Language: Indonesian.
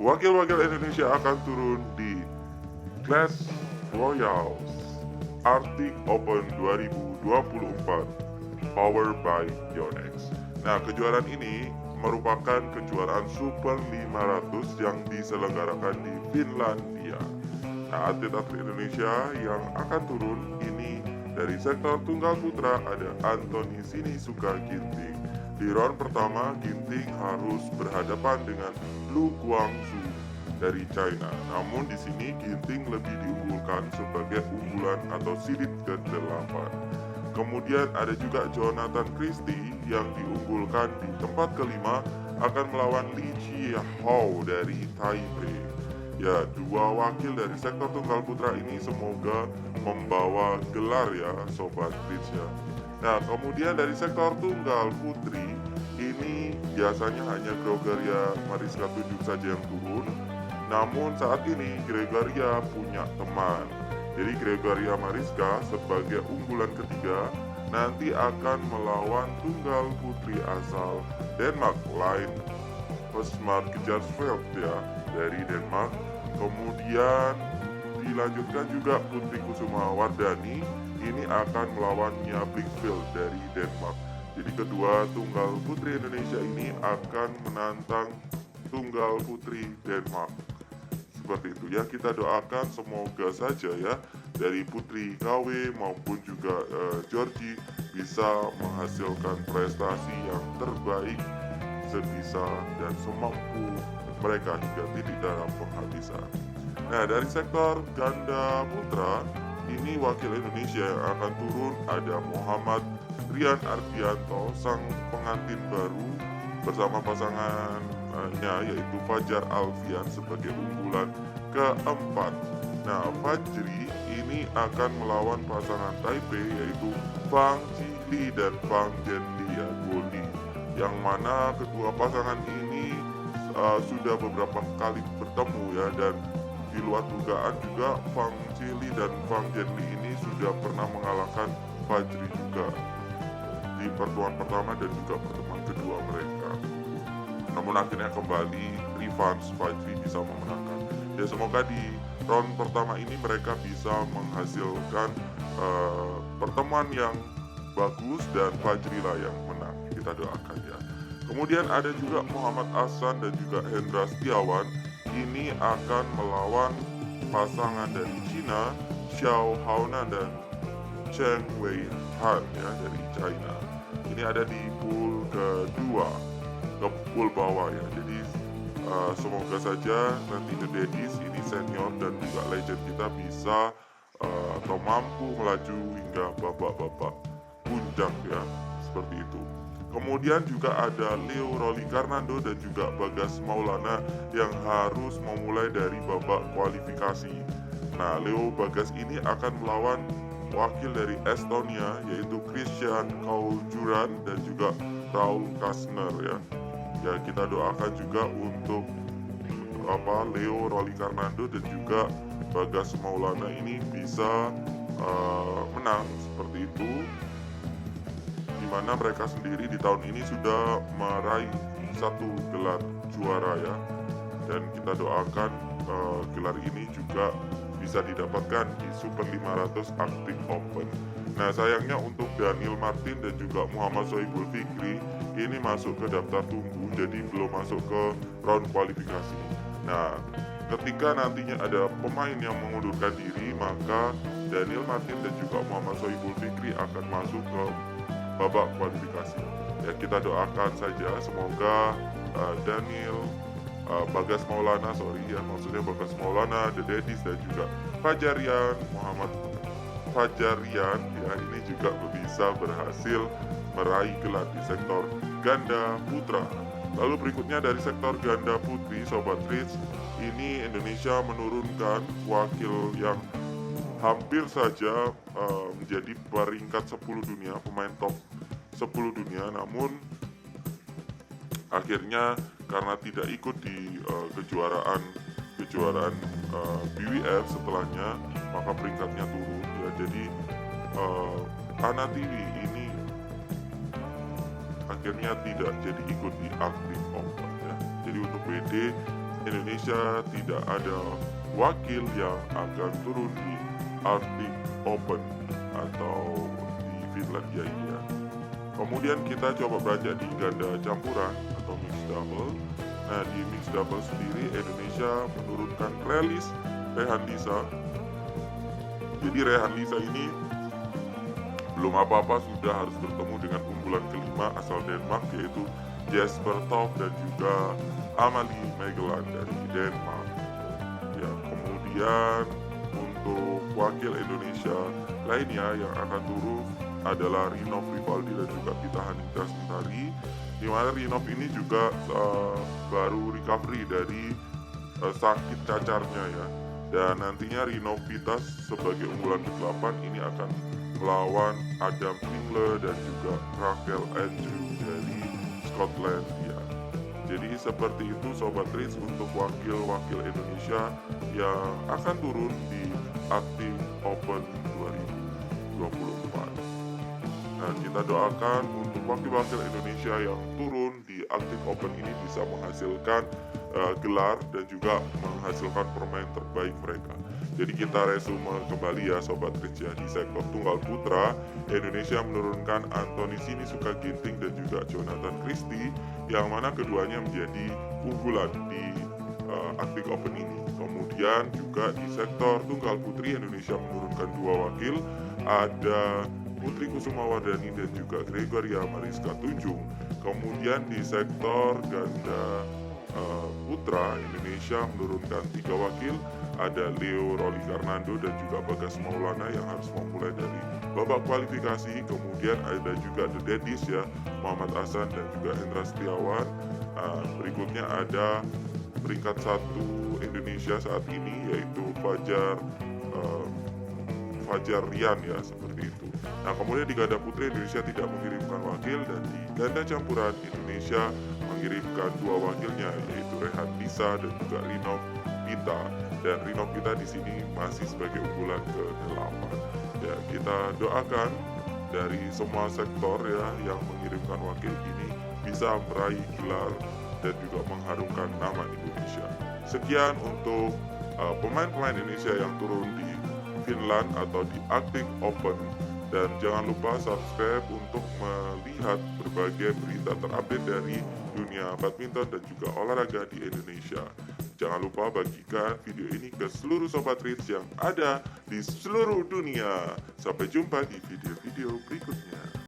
wakil-wakil Indonesia akan turun di Clash Royale Arctic Open 2024 powered by Yonex. Nah, kejuaraan ini merupakan kejuaraan Super 500 yang diselenggarakan di Finlandia. Nah, atlet-atlet Indonesia yang akan turun ini dari sektor tunggal putra ada Anthony Sinisuka Ginting. Di round pertama, Ginting harus berhadapan dengan Lu Guangzhou dari China. Namun di sini Ginting lebih diunggulkan sebagai unggulan atau seeded ke-8. Kemudian ada juga Jonathan Christie yang diunggulkan di tempat kelima akan melawan Li Jiahao dari Taipei. Ya, dua wakil dari sektor tunggal putra ini semoga membawa gelar ya Sobat Rich ya. Nah, kemudian dari sektor tunggal putri ini biasanya hanya Gregoria Mariska Tunjung saja yang turun. Namun saat ini Gregoria punya teman. Jadi Gregoria Mariska sebagai unggulan ketiga nanti akan melawan tunggal putri asal Denmark lain Husmark Jarsfeldt ya dari Denmark. Kemudian dilanjutkan juga Putri Kusuma Wardani ini akan melawan Mia Blichfeld dari Denmark. Jadi kedua tunggal putri Indonesia ini akan menantang tunggal putri Denmark. Seperti itu ya, kita doakan semoga saja ya dari Putri KW maupun juga Georgie bisa menghasilkan prestasi yang terbaik sebisa dan semampu mereka hingga titik darah penghabisan. Nah, dari sektor ganda putra ini wakil Indonesia yang akan turun ada Muhammad Rian Ardianto, sang pengantin baru bersama pasangannya yaitu Fajar Alfian sebagai unggulan keempat. Nah, Fajri ini akan melawan pasangan Taipei yaitu Fang Chili dan Fang Zhenlia Goli, yang mana kedua pasangan ini sudah beberapa kali bertemu ya, dan di luar dugaan juga Fang Chili dan Fang Zhenli ini sudah pernah mengalahkan Fajri juga di pertemuan pertama dan juga pertemuan kedua mereka. Namun akhirnya kembali revanche, Fajri bisa memenangkan. Ya, semoga di round pertama ini mereka bisa menghasilkan pertemuan yang bagus dan Fajri lah yang menang. Kita doakan ya. Kemudian ada juga Muhammad Ahsan dan juga Hendra Setiawan. Ini akan melawan pasangan dari Cina, Xiao Haonan dan Cheng Wei Han ya dari China. Ini ada di pool kedua, ke pool bawah ya. Jadi semoga saja nanti The Daddies ini senior dan juga legend kita bisa atau mampu melaju hingga babak-babak puncak ya, seperti itu. Kemudian juga ada Leo Roli Karnando dan juga Bagas Maulana yang harus memulai dari babak kualifikasi. Nah, Leo Bagas ini akan melawan wakil dari Estonia yaitu Christian Kauljuran dan juga Raul Kasner ya. Ya, kita doakan juga untuk Leo Roli Karnando dan juga Bagas Maulana ini bisa menang seperti itu, di mana mereka sendiri di tahun ini sudah meraih satu gelar juara ya, dan kita doakan gelar ini juga bisa didapatkan di Super 500 Arctic Open. Nah, sayangnya untuk Daniel Martin dan juga Muhammad Sohibul Fikri ini masuk ke daftar tunggu, jadi belum masuk ke round kualifikasi. Nah, ketika nantinya ada pemain yang mengundurkan diri, maka Daniel Martin dan juga Muhammad Sohibul Fikri akan masuk ke babak kualifikasi. Ya, kita doakan saja semoga Bagas Maulana, Bagas Maulana, The Daddies dan juga Muhammad Fajarian ya, ini juga bisa berhasil meraih gelar di sektor ganda putra. Lalu berikutnya dari sektor ganda putri, Sobat Rich, ini Indonesia menurunkan wakil yang hampir saja menjadi peringkat 10 dunia, pemain top 10 dunia, namun akhirnya karena tidak ikut di kejuaraan BWF setelahnya, maka peringkatnya turun ya. Jadi Ana TV ini akhirnya tidak jadi ikut di Arctic Open ya. Jadi untuk WD Indonesia tidak ada wakil yang akan turun di Arctic Open atau di Finlandia ini ya. Kemudian kita coba beranjak di ganda campuran atau mixed double. Nah, di mixed double sendiri Indonesia menurunkan Relis Rehan Lisa. Jadi Rehan Lisa ini belum apa-apa sudah harus bertemu dengan unggulan kelima asal Denmark, yaitu Jesper Toft dan juga Amalie Megeland dari Denmark. Ya, kemudian untuk wakil Indonesia lainnya yang akan turun adalah Rinov Rivaldi dan juga Pita Hanindra Sentari, di mana Rinov ini juga baru recovery dari sakit cacarnya ya, dan nantinya Rinov Pita sebagai unggulan ke-8 ini akan melawan Adam Findler dan juga Raquel Andrew dari Scotland ya. Jadi seperti itu Sobat Rich untuk wakil-wakil Indonesia yang akan turun di Arctic Open 2024. Nah, kita doakan untuk wakil-wakil Indonesia yang turun di Arctic Open ini bisa menghasilkan gelar dan juga menghasilkan permain terbaik mereka. Jadi kita resume kembali ya Sobat Rich ya. Di sektor tunggal putra, Indonesia menurunkan Anthony Sinisuka Ginting dan juga Jonathan Christie, yang mana keduanya menjadi unggulan di Arctic Open ini. Kemudian juga di sektor tunggal putri, Indonesia menurunkan 2 wakil, ada Putri Kusumawardani dan juga Gregoria Mariska Tunjung. Kemudian di sektor ganda putra, Indonesia menurunkan 3 wakil, ada Leo Roli Karnando dan juga Bagas Maulana yang harus memulai dari babak kualifikasi. Kemudian ada juga The Daddies ya, Muhammad Hasan dan juga Hendra Setiawan. Berikutnya ada peringkat 1 Indonesia saat ini yaitu Fajar Rian ya, seperti itu. Nah, kemudian di ganda putri Indonesia tidak mengirimkan wakil, dan di ganda campuran Indonesia mengirimkan 2 wakilnya yaitu Rehan Lisa dan juga Rinov Pita. Dan Rinov Pita di sini masih sebagai unggulan ke-8. Ya, kita doakan dari semua sektor ya yang mengirimkan wakil ini bisa meraih gelar dan juga mengharumkan nama Indonesia. Sekian untuk pemain-pemain Indonesia yang turun di Finland atau di Arctic Open, dan jangan lupa subscribe untuk melihat berbagai berita terupdate dari dunia badminton dan juga olahraga di Indonesia. Jangan lupa bagikan video ini ke seluruh Sobat Rich yang ada di seluruh dunia. Sampai jumpa di video-video berikutnya.